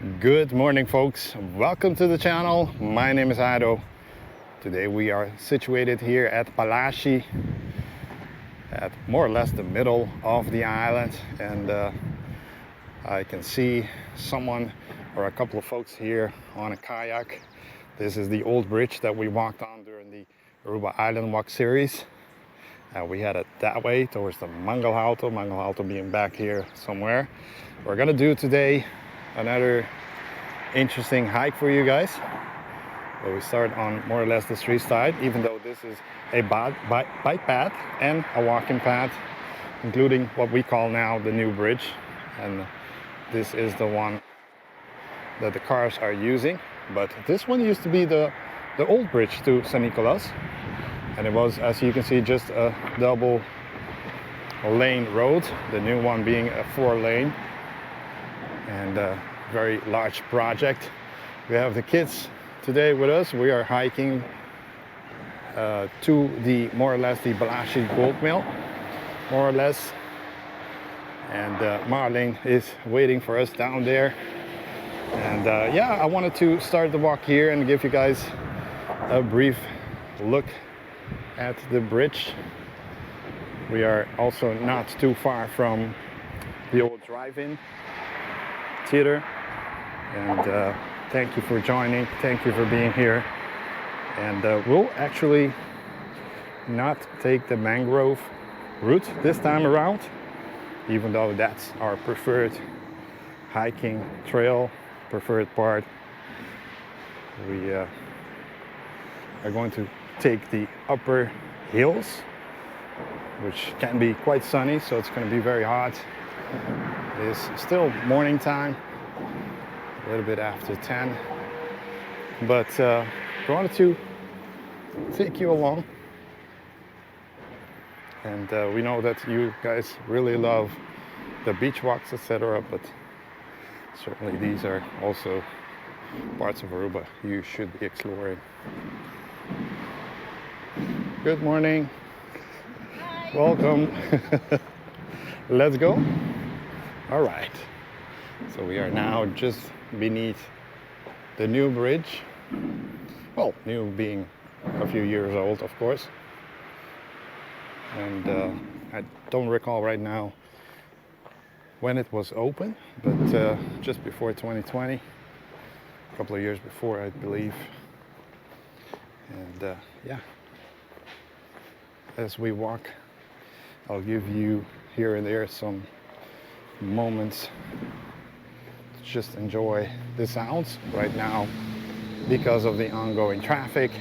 Good morning, folks. Welcome to the channel. My name is Ado. Today we are situated here at Balashi, at more or less the middle of the island, and I can see someone or a couple of folks here on a kayak. This is the old bridge that we walked on during the Aruba Island Walk series. We headed that way towards the Mangalhalto being back here somewhere. We're gonna do today another interesting hike for you guys. But we start on more or less the street side, even though this is a bike path and a walking path, including what we call now the new bridge. And this is the one that the cars are using. But this one used to be the old bridge to San Nicolas. And it was, as you can see, just a double lane road, the new one being a 4-lane. And a very large project. We have the kids today with us. We are hiking to the more or less the Balashi gold mill, more or less. And Marlene is waiting for us down there. And yeah, I wanted to start the walk here and give you guys a brief look at the bridge. We are also not too far from the old drive-in theater, and thank you for joining, thank you for being here. And we'll actually not take the mangrove route this time around, even though that's our preferred hiking trail, preferred part. We are going to take the upper hills, which can be quite sunny, so it's going to be very hot. It is still morning time, a little bit after 10, but I wanted to take you along. And we know that you guys really love the beach walks, etc., but certainly these are also parts of Aruba you should be exploring. Good morning. Hi. Welcome. Let's go. All right, so we are now just beneath the new bridge. Well, new being a few years old, of course. And I don't recall right now when it was open, but just before 2020, a couple of years before, I believe. And yeah, as we walk, I'll give you here and there some moments to just enjoy the sounds. Right now, because of the ongoing traffic,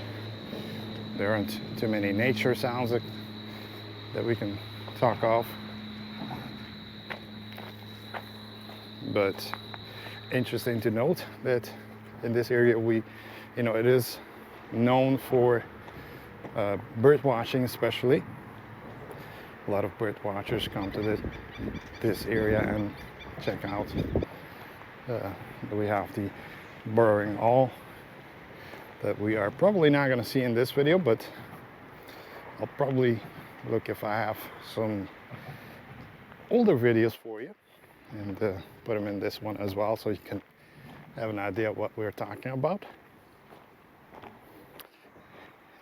there aren't too many nature sounds that we can talk of. But interesting to note that in this area it is known for bird watching, especially. A lot of bird watchers come to this area and check out. We have the burrowing owl that we are probably not going to see in this video, but I'll probably look if I have some older videos for you and put them in this one as well, so you can have an idea of what we're talking about.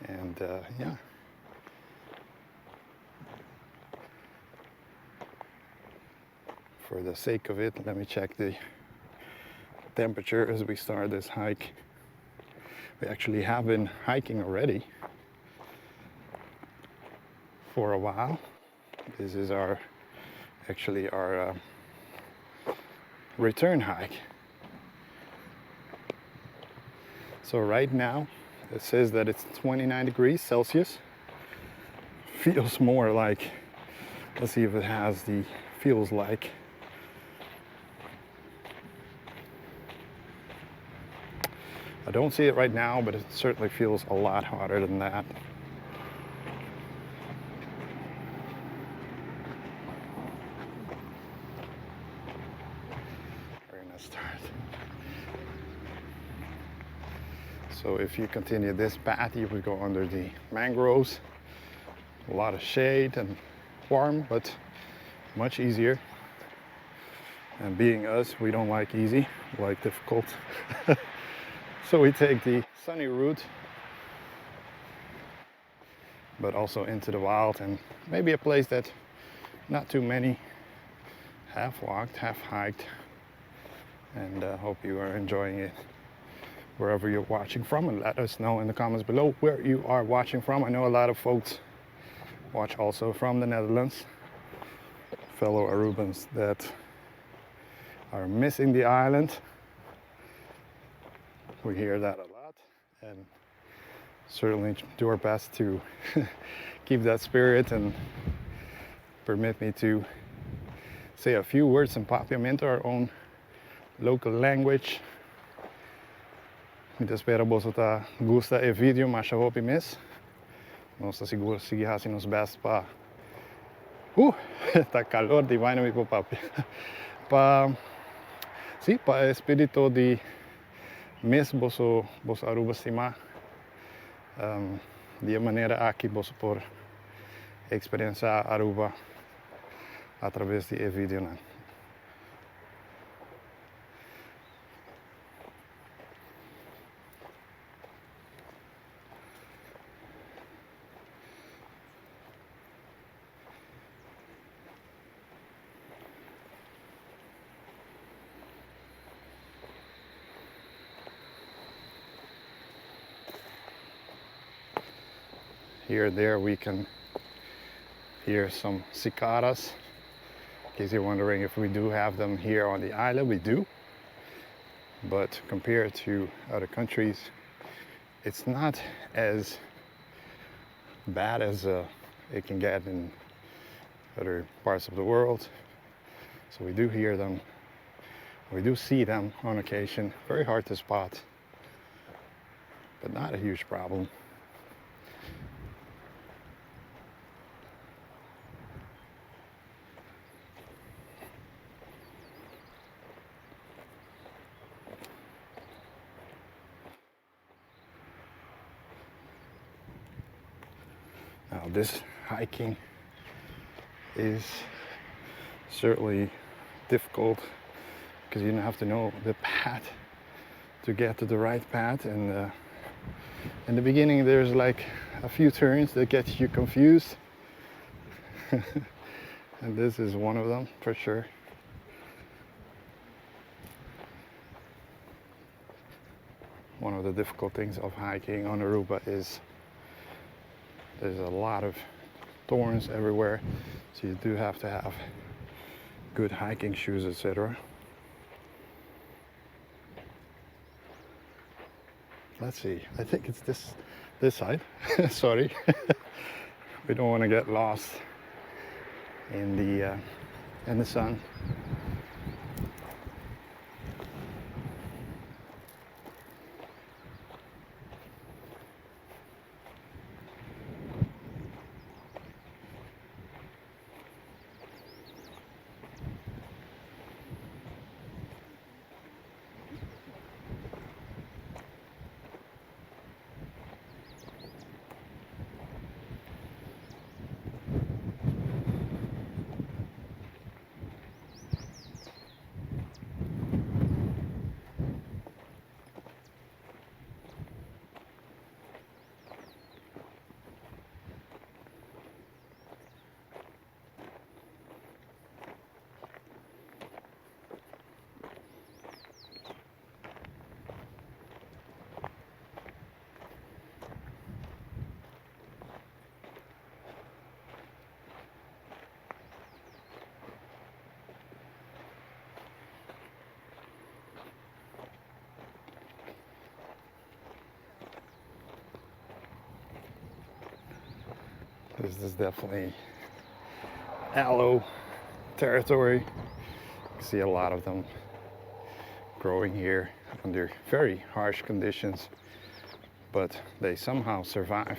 And yeah. For the sake of it, let me check the temperature as we start this hike. We actually have been hiking already for a while. This is actually our return hike. So right now it says that it's 29 degrees Celsius. Feels more like, let's see if it has the feels like. I don't see it right now, but it certainly feels a lot hotter than that. We're gonna start. So if you continue this path, you would go under the mangroves. A lot of shade and warm, but much easier. And being us, we don't like easy. like difficult. So we take the sunny route, but also into the wild, and maybe a place that not too many have walked, have hiked, and hope you are enjoying it wherever you're watching from, and let us know in the comments below where you are watching from. I know a lot of folks watch also from the Netherlands, fellow Arubans that are missing the island. We hear that a lot, and certainly do our best to keep that spirit, and permit me to say a few words in papiamento, our own local language. Muito espero que você gusta do vídeo, mas eu hope mes. Nós seguro seguir assim nos best para tá calor de vai no meu papi. Pa sim, pa espírito de mes boso Aruba cima. De maneira aqui boso por experienciar Aruba através de vídeo, né? Here and there we can hear some cicadas. In case you're wondering if we do have them here on the island, we do. But compared to other countries, it's not as bad as it can get in other parts of the world. So we do hear them, we do see them on occasion. Very hard to spot, but not a huge problem. Now this hiking is certainly difficult because you have to know the path to get to the right path, and in the beginning there's like a few turns that get you confused. And this is one of them for sure. One of the difficult things of hiking on Aruba is there's a lot of thorns everywhere, so you do have to have good hiking shoes, etc. Let's see, I think it's this side. Sorry. We don't want to get lost in the sun. This is definitely aloe territory. You can see a lot of them growing here under very harsh conditions, but they somehow survive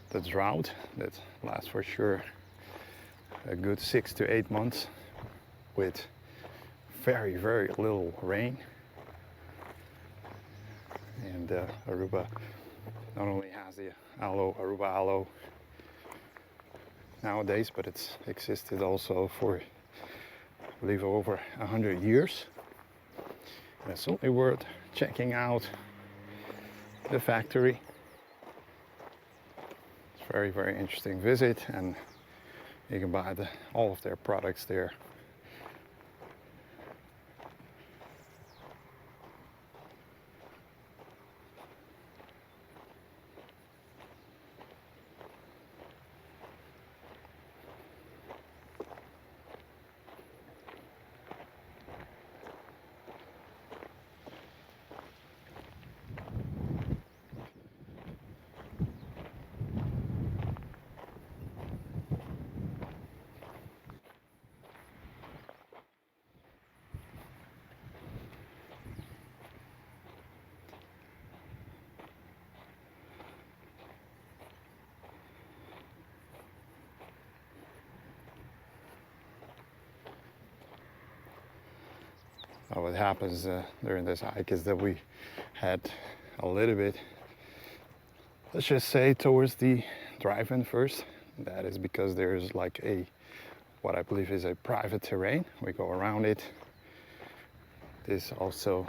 the drought that lasts for sure a good 6 to 8 months with very little rain. And Aruba not only has the Aruba aloe nowadays, but it's existed also for I believe over 100 years. It's certainly worth checking out the factory. It's a very, very interesting visit, and you can buy all of their products there. What happens during this hike is that we had a little bit, let's just say, towards the drive-in first. That is because there's like what I believe is a private terrain. We go around it. This also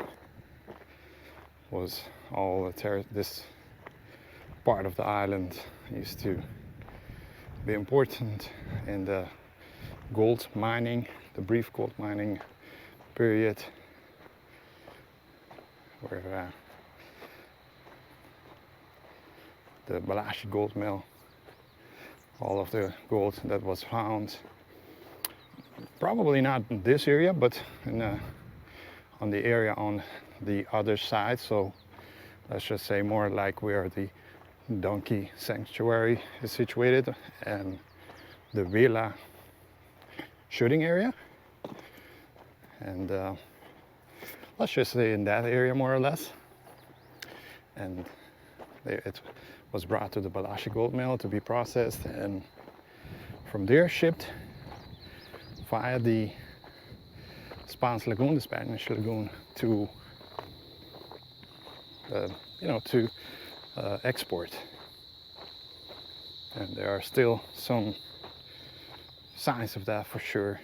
was all this part of the island used to be important in the gold mining, the brief gold mining period, where the Balashi gold mill, all of the gold that was found, probably not in this area, but on the area on the other side. So let's just say more like where the donkey sanctuary is situated and the villa shooting area. And let's just say in that area more or less. And it was brought to the Balashi gold mill to be processed, and from there shipped via the Spanish Lagoon, the Spanish Lagoon, to export. And there are still some signs of that for sure.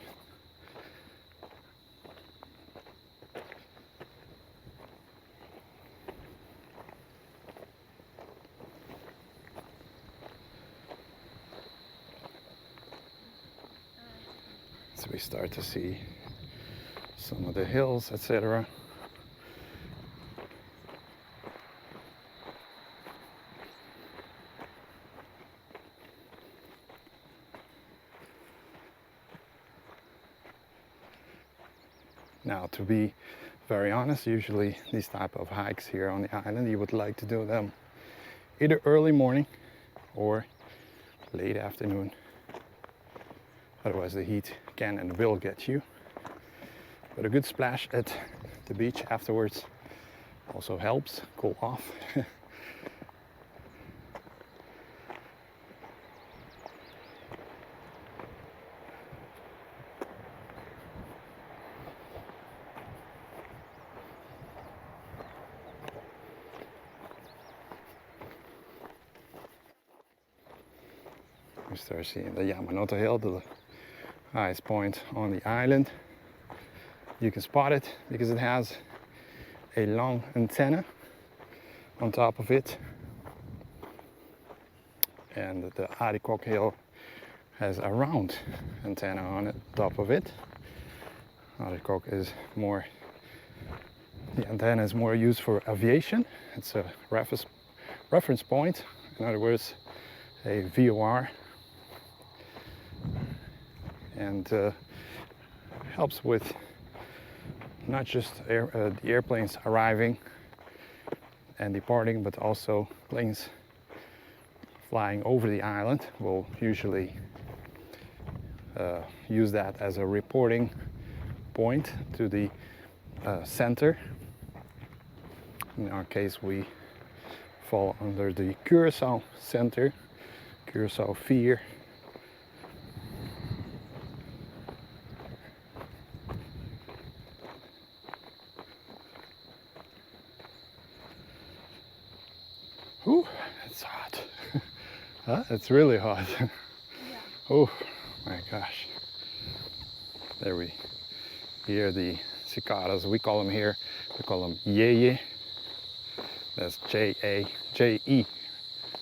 So we start to see some of the hills, etc. Now, to be very honest, usually these type of hikes here on the island, you would like to do them either early morning or late afternoon. Otherwise the heat can and will get you. But a good splash at the beach afterwards also helps cool off. We start seeing the Yamanote Hill, the highest point on the island. You can spot it because it has a long antenna on top of it. And the Aruba Hill has a round antenna on the top of it. Aruba is more, the antenna is more used for aviation. It's a reference point, in other words, a VOR. And helps with not just the airplanes arriving and departing, but also planes flying over the island will usually use that as a reporting point to the center. In our case, we fall under the Curacao Center, Curacao 4. Ooh, it's hot. Huh? It's really hot. Yeah. Oh my gosh. There we hear the cicadas. We call them here We call them Yeye. That's J-E.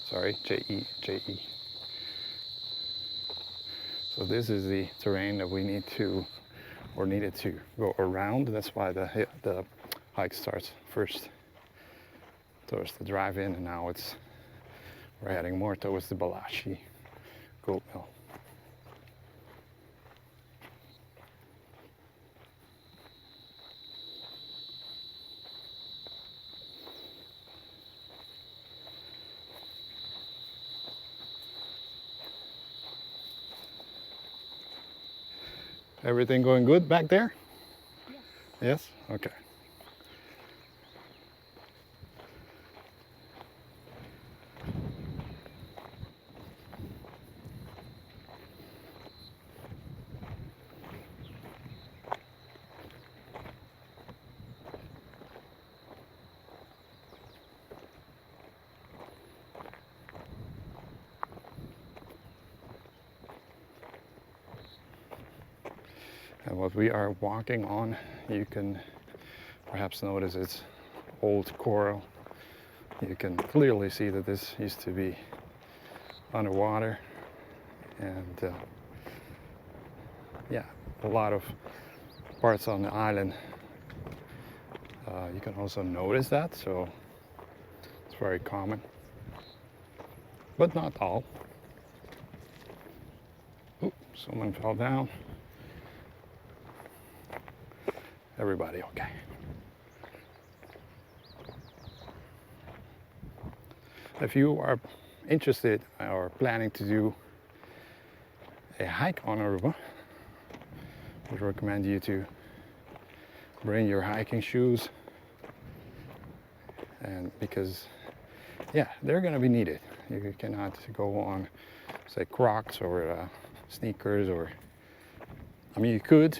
Sorry, J-E. So this is the terrain that we need to, or needed to go around. That's why the hike starts first towards the drive-in, and now we're heading more towards the Balashi gold mill. Everything going good back there? Yes. Yes? Okay. And what we are walking on, you can perhaps notice it's old coral. You can clearly see that this used to be underwater, and yeah, a lot of parts on the island you can also notice that, so it's very common, but not all. Ooh, someone fell down. Everybody okay? If you are interested or planning to do a hike on Aruba, I would recommend you to bring your hiking shoes, and because yeah, they're going to be needed. You cannot go on, say, Crocs or sneakers, or I mean, you could,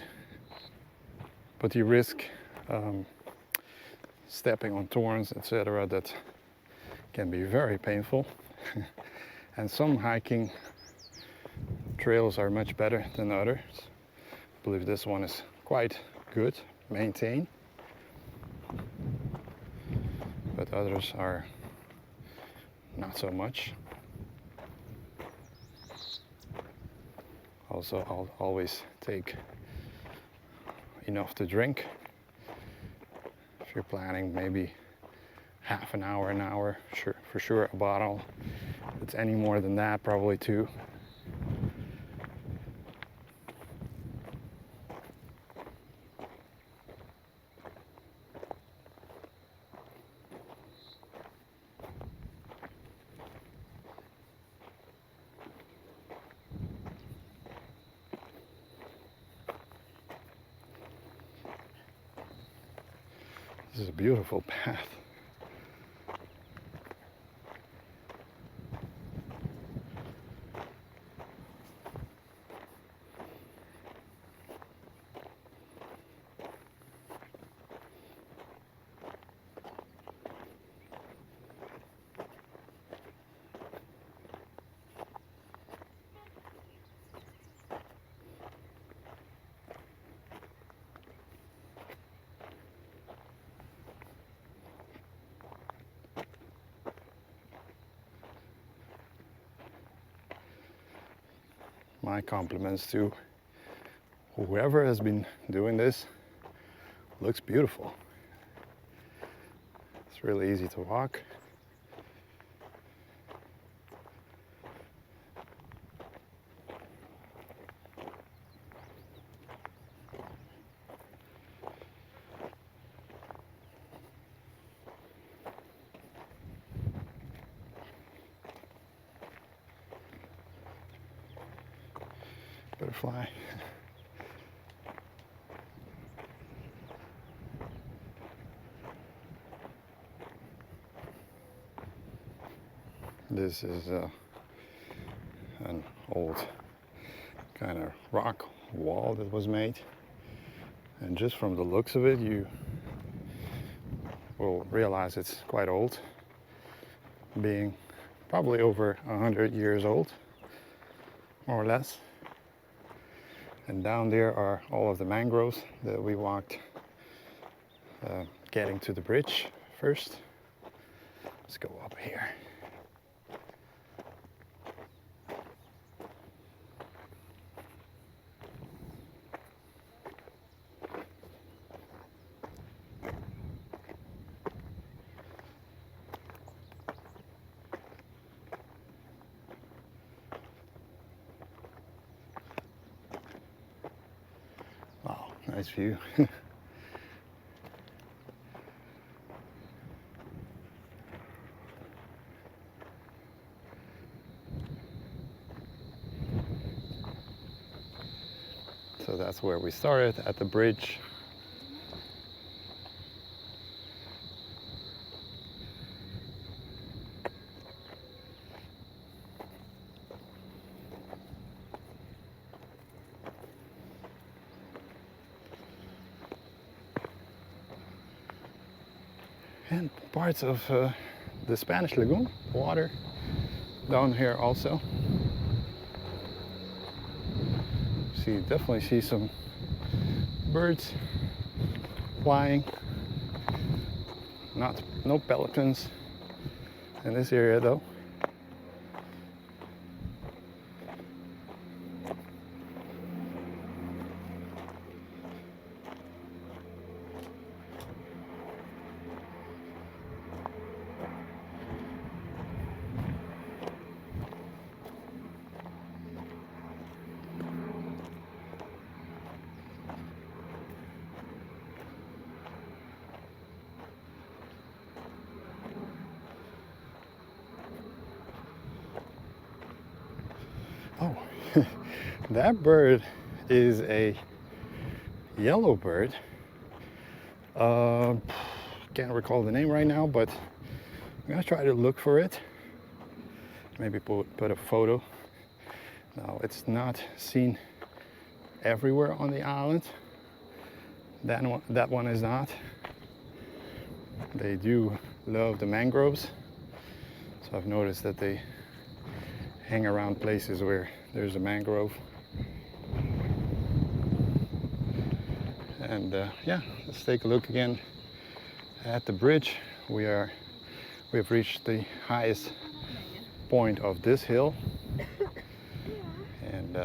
but you risk stepping on thorns, etc. That can be very painful. And some hiking trails are much better than others. I believe this one is quite good, maintained, but others are not so much. Also, I'll always take enough to drink. If you're planning maybe half an hour, sure, for sure a bottle. If it's any more than that, probably two. This is a beautiful path. My compliments to whoever has been doing this. Looks beautiful. It's really easy to walk. Butterfly. This is an old kind of rock wall that was made, and just from the looks of it you will realize it's quite old, being probably over 100 years old, more or less. And down there are all of the mangroves that we walked getting to the bridge first. Let's go up here. Wow, nice view. So that's where we started, at the bridge. And parts of the Spanish Lagoon, water down here also. Definitely see some birds flying. No pelicans in this area though. Oh, that bird is a yellow bird. Can't recall the name right now, but I'm gonna try to look for it. Maybe put a photo. No, it's not seen everywhere on the island. That one is not. They do love the mangroves, so I've noticed that they hang around places where there's a mangrove. And yeah, let's take a look again at the bridge. We've reached the highest point of this hill, and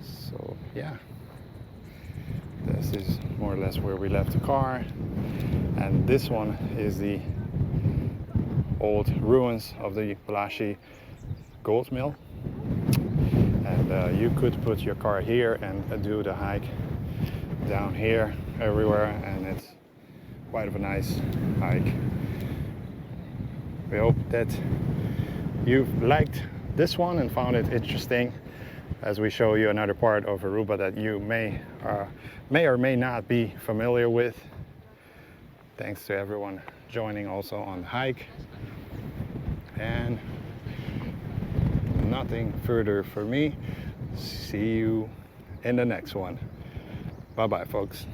so yeah, this is more or less where we left the car, and this one is the old ruins of the Balashi gold mill. And you could put your car here and do the hike down here everywhere, and it's quite of a nice hike. We hope that you've liked this one and found it interesting as we show you another part of Aruba that you may or may not be familiar with. Thanks to everyone joining also on the hike. And nothing further for me. See you in the next one. Bye bye, folks.